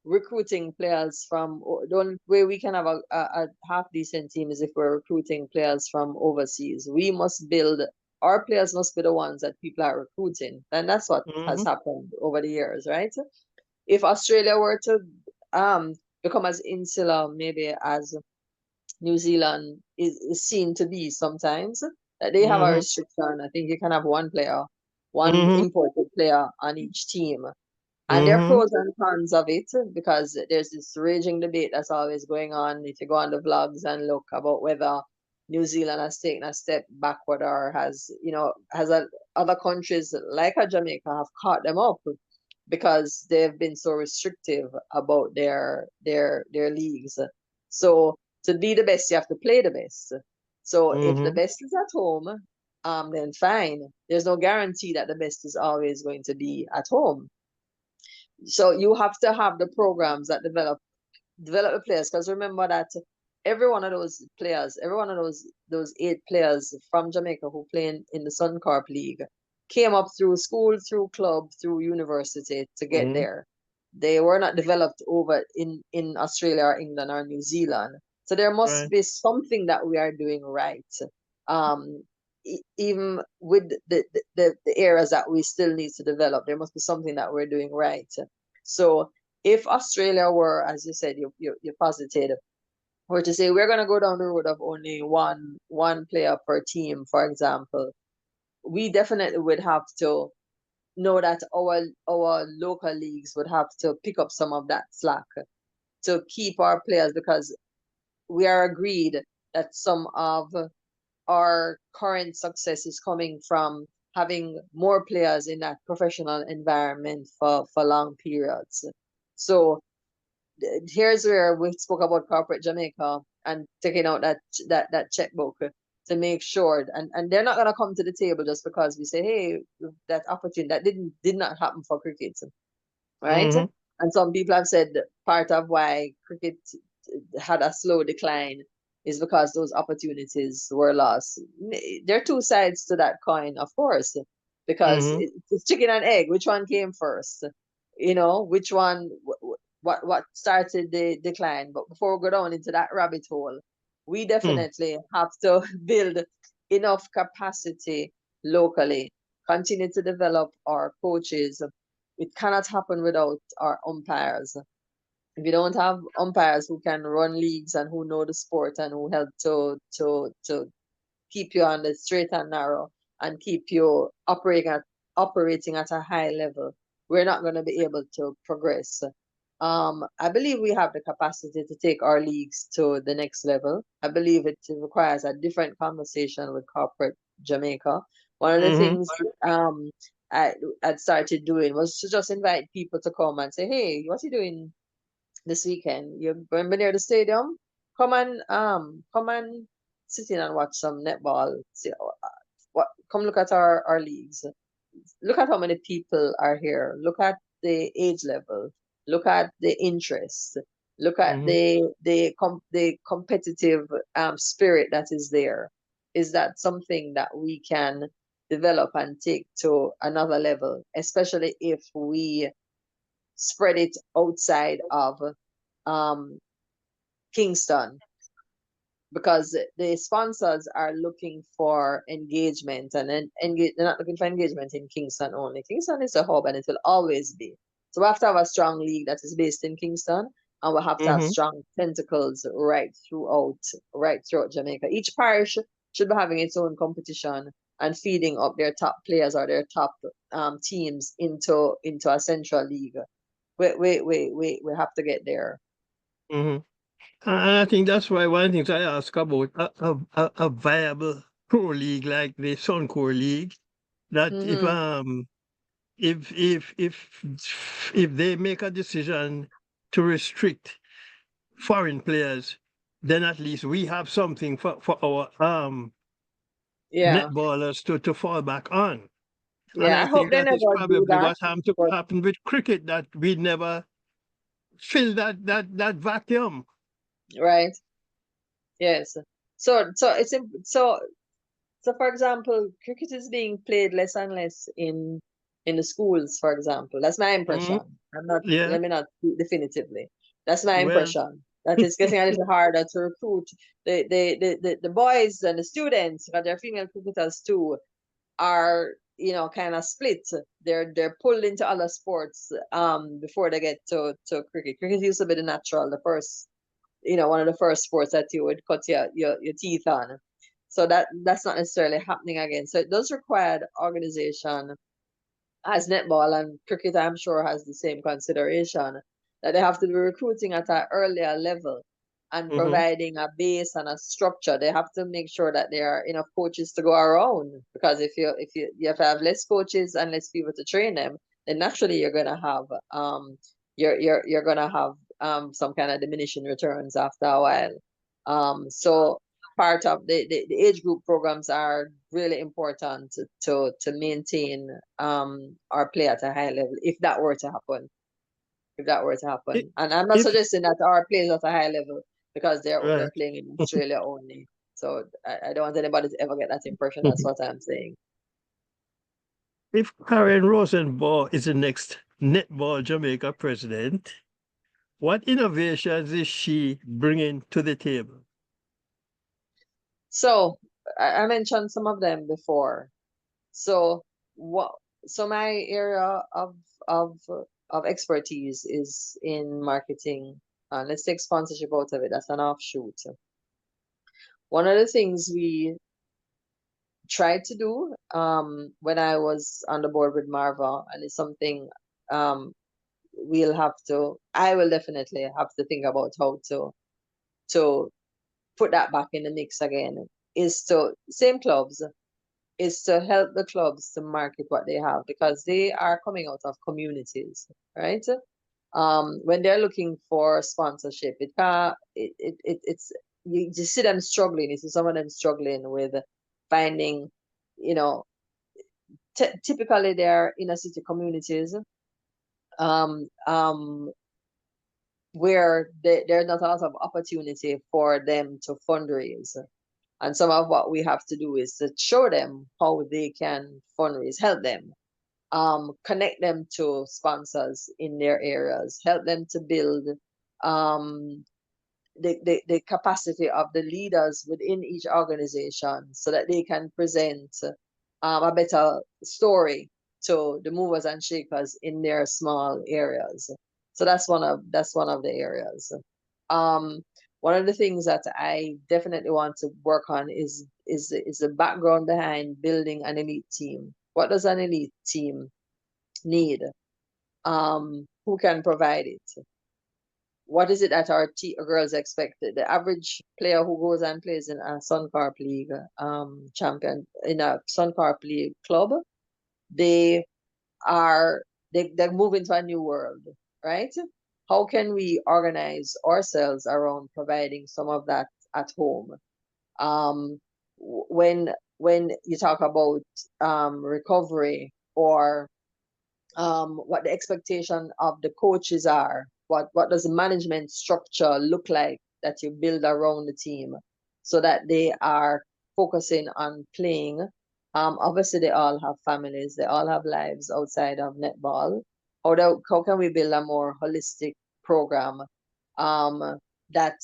recruiting players from the only way we can have a half decent team is if we're recruiting players from overseas. We must build our players must be the ones that people are recruiting. And that's what has happened over the years, right? If Australia were to become as insular maybe as New Zealand is seen to be sometimes, that they have a restriction. I think you can have one player, one imported player on each team. And there are pros and cons of it because there's this raging debate that's always going on. If you go on the vlogs and look about whether New Zealand has taken a step backward or other countries like Jamaica have caught them up because they've been so restrictive about their leagues. So to be the best, you have to play the best. So if the best is at home, then fine. There's no guarantee that the best is always going to be at home. So you have to have the programs that develop the players, because remember that every one of those players, every one of those 8 players from Jamaica who play in the Suncorp League came up through school, through club, through university to get there. They were not developed over in Australia or England or New Zealand. So there must be something that we are doing right. Even with the areas that we still need to develop, there must be something that we're doing right. So if Australia were, as you said, you posited, were to say we're going to go down the road of only one player per team, for example, we definitely would have to know that our local leagues would have to pick up some of that slack to keep our players, because we are agreed that some of our current success is coming from having more players in that professional environment for long periods. So here's where we spoke about corporate Jamaica and taking out that checkbook to make sure, and they're not going to come to the table just because we say, hey, that opportunity that did not happen for cricket, right? And some people have said part of why cricket had a slow decline is because those opportunities were lost. There are two sides to that coin, of course, because it's chicken and egg. Which one came first? Which one, what started the decline? But before we go down into that rabbit hole, we definitely have to build enough capacity locally, continue to develop our coaches. It cannot happen without our umpires. If you don't have umpires who can run leagues and who know the sport and who help to keep you on the straight and narrow and keep you operating at a high level, we're not going to be able to progress. I believe we have the capacity to take our leagues to the next level. I believe it requires a different conversation with corporate Jamaica. One of the things I'd started doing was to just invite people to come and say, hey, what are you doing this weekend? You're going near the stadium? Come and sit in and watch some netball. Come look at our leagues. Look at how many people are here. Look at the age level. Look at the interest. Look at the competitive spirit that is there. Is that something that we can develop and take to another level, especially if we spread it outside of Kingston? Because the sponsors are looking for engagement, and they're not looking for engagement in Kingston only. Kingston is a hub and it will always be. So we have to have a strong league that is based in Kingston, and we have to have strong tentacles right throughout Jamaica. Each parish should be having its own competition and feeding up their top players or their top teams into a central league. We have to get there. And I think that's why one of the things I ask about a viable pro league like the Suncore League, that if they make a decision to restrict foreign players, then at least we have something for our Yeah. netballers to fall back on. And Yeah, I I hope think they that is never do probably that. what But happened with cricket, that we never fill that vacuum. right. Yes. So for example, cricket is being played less and less in the schools, for example. That's my Mhm. impression. I'm not, Yeah, let me not speak definitively. That's my well, impression. That it's getting a little harder to recruit the boys and the students, because they're female cricketers too, are, kind of split. They're pulled into other sports before they get to cricket. Cricket used to be the natural, the first, one of the first sports that you would cut your teeth on. So that's not necessarily happening again. So it does require organization, as netball and cricket, I'm sure, has the same consideration, that they have to be recruiting at an earlier level and mhm. providing a base and a structure. They have to make sure that there are enough coaches to go around, because if you have less coaches and less people to train them, then naturally you're gonna have some kind of diminishing returns after a while. So part of the age group programs are really important to maintain our play at a high level, if that were to happen. If that were to I- happen. And I'm not If suggesting that our players at a high level, because they're right. playing in Australia only. So I don't want anybody to ever get that impression. That's what I'm saying. If Karen Rosenbaugh is the next Netball Jamaica president, what innovations is she bringing to the table? So I mentioned some of them before. So what? So my area of of expertise is in marketing. Let's take sponsorship out of it. That's an offshoot. One of the things we tried to do when I was on the board with Marva, and it's something um, I will definitely have to think about how to put that back in the mix again, is to same clubs, is to help the clubs to market what they have, because they are coming out of communities, right? When they're looking for sponsorship, it's you just see them struggling. You see some of them struggling with finding, you know, typically they're inner city communities, um, um, where there's not a lot of opportunity for them to fundraise. And some of what we have to do is to show them how they can fundraise, help them, connect them to sponsors in their areas, help them to build um, the capacity of the leaders within each organization, so that they can present a better story to the movers and shakers in their small areas. So that's one of the areas. Um, One of the things that I definitely want to work on is the background behind building an elite team. What does an elite team need? Who can provide it? What is it that our girls expect? The average player who goes and plays in a Suncorp League champion, in a Suncorp League club, they are they move into a new world, right? How can we organize ourselves around providing some of that at home? Um, when you talk about recovery, or what the expectation of the coaches are, what does the management structure look like that you build around the team, so that they are focusing on playing. Obviously they all have families, they all have lives outside of netball. How can we build a more holistic program that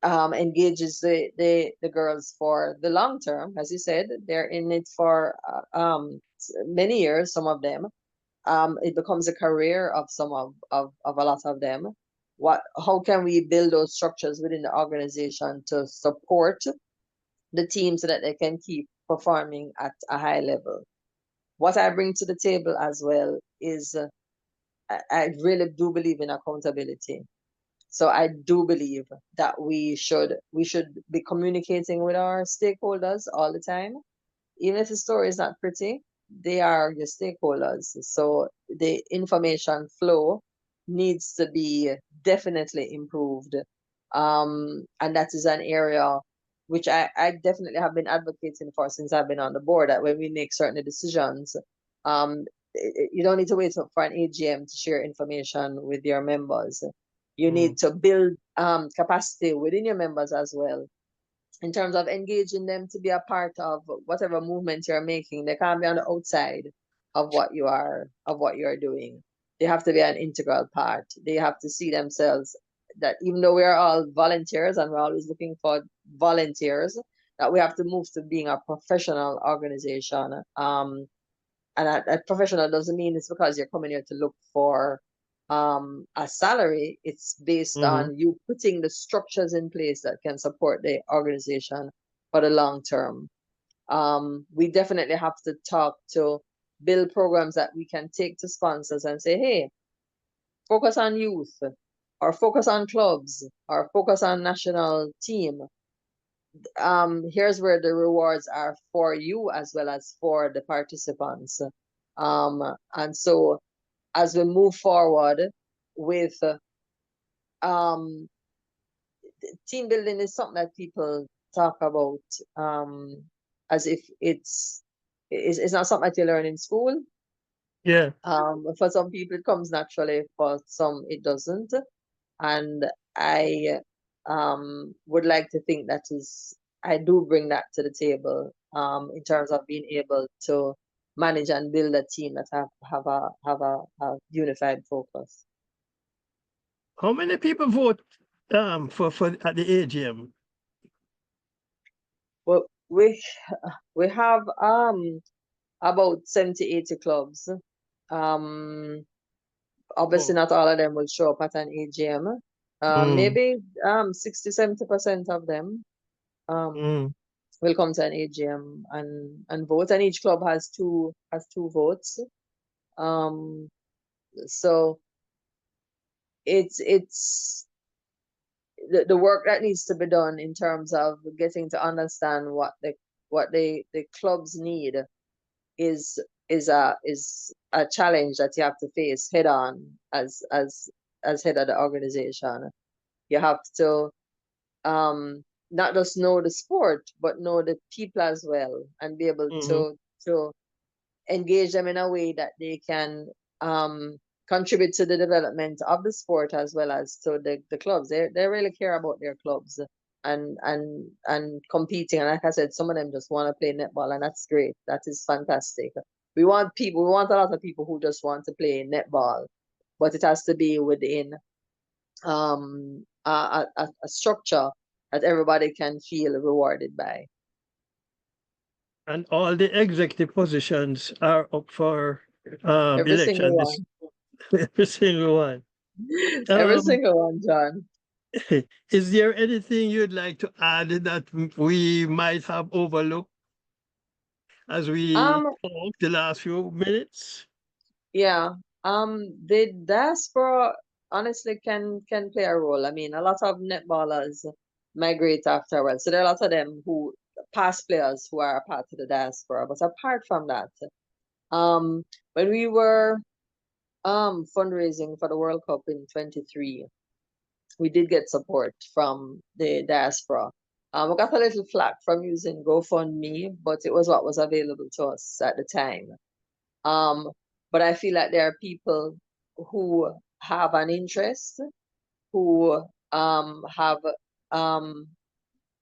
engages the girls for the long term? As you said, they're in it for many years, some of them. It becomes a career of of a lot of them. How can we build those structures within the organization to support the team so that they can keep performing at a high level. What I bring to the table as well is I really do believe in accountability. So I do believe that we should be communicating with our stakeholders all the time. Even if the story is not pretty, they are your stakeholders. So the information flow needs to be definitely improved. And that is an area which I definitely have been advocating for since I've been on the board, that when we make certain decisions, um, you don't need to wait for an AGM to share information with your members. You need to build capacity within your members as well, in terms of engaging them to be a part of whatever movement you're making. They can't be on the outside of what you're doing. They have to be an integral part. They have to see themselves that even though we are all volunteers and we're always looking for volunteers, that we have to move to being a professional organization. And that professional doesn't mean it's because you're coming here to look for a salary. It's based Mm-hmm. on you putting the structures in place that can support the organization for the long term. We definitely have to talk to build programs that we can take to sponsors and say, hey, focus on youth, or focus on clubs, or focus on national team. Here's where the rewards are for you as well as for the participants. And so as we move forward with um, team building is something that people talk about as if it's not something that you learn in school. Yeah. For some people it comes naturally, for some it doesn't. And I would like to think that is I do bring that to the table in terms of being able to manage and build a team that have a unified focus. How many people vote for at the AGM? Well, we have about 70-80 clubs. Obviously Oh. not all of them will show up at an AGM. Mm, Maybe 60-70% of them um mm. will come to an AGM and vote, and each club has two votes. Um, so it's the work that needs to be done in terms of getting to understand what the clubs need is is a challenge that you have to face head on as head of the organization. You have to not just know the sport but know the people as well, and be able Mhm. to engage them in a way that they can contribute to the development of the sport as well as to the clubs. They really care about their clubs and competing. And like I said, some of them just want to play netball, and that's great. That is fantastic. We want a lot of people who just want to play netball, but it has to be within a structure that everybody can feel rewarded by. And all the executive positions are up for Every single election. This one. every single one. Every Um, single one, John. is there anything you'd like to add that we might have overlooked as we Um, talk the last few minutes? yeah. The diaspora honestly can play a role. I mean, a lot of netballers migrate afterwards. So there are a lot of them who past players who are a part of the diaspora. But apart from that, um, when we were fundraising for the World Cup in 23, we did get support from the diaspora. We got a little flack from using GoFundMe, but it was what was available to us at the time. Um, but I feel like there are people who have an interest, who have um,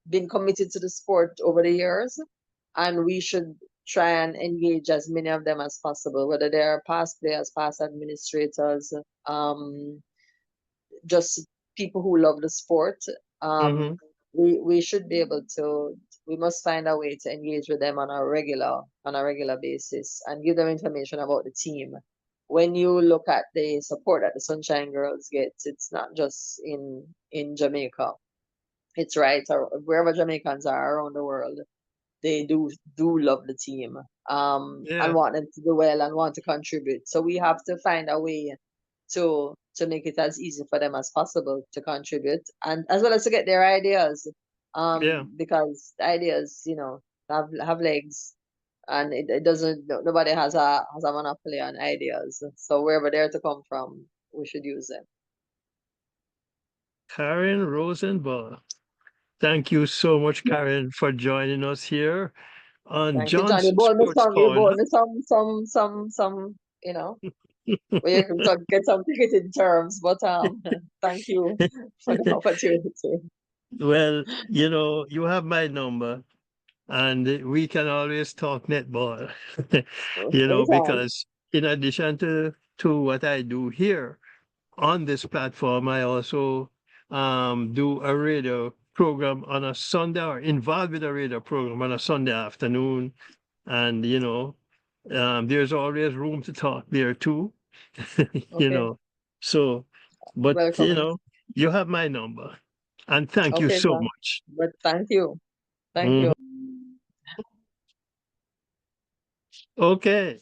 been committed to the sport over the years, and we should try and engage as many of them as possible, whether they are past players, past administrators, just people who love the sport. Um, Mm-hmm. we should be able to. We must find a way to engage with them on a regular basis and give them information about the team. When you look at the support that the Sunshine Girls get, it's not just in Jamaica. it's right. Or wherever Jamaicans are around the world, they do love the team, and Yeah, want them to do well and want to contribute. So we have to find a way to make it as easy for them as possible to contribute, and as well as to get their ideas, yeah. because ideas, have legs, and it doesn't. Nobody has a monopoly on ideas. So wherever they're to come from, we should use them. Karen Rosenbaugh. Thank you so much, Karen, for joining us here on Thank you, John. You John's bought me Sports some. You bought Corner. me some. Where you can get some ticketed terms. But thank you for the opportunity. Well, you have my number, and we can always talk netball. Anytime. Because in addition to what I do here on this platform, I also do a radio program on a Sunday, or involved with a radio program on a Sunday afternoon. And, there's always room to talk there too, you Okay. know. So, but, Welcome. you have my number. And thank you Okay, so John. much. But thank you. Thank Mhm. you. Okay.